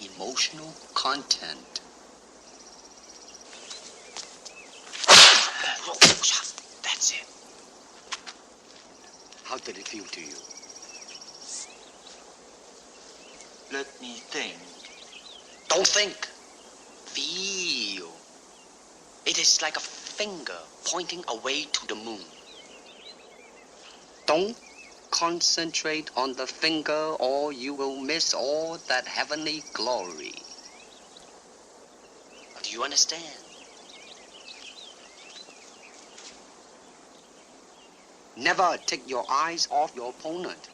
emotional content. That's it. How did it feel to you? Let me think. Don't think. Feel. It is like a finger pointing away to the moon. Don't concentrate on the finger or you will miss all that heavenly glory. Do you understand? Never take your eyes off your opponent.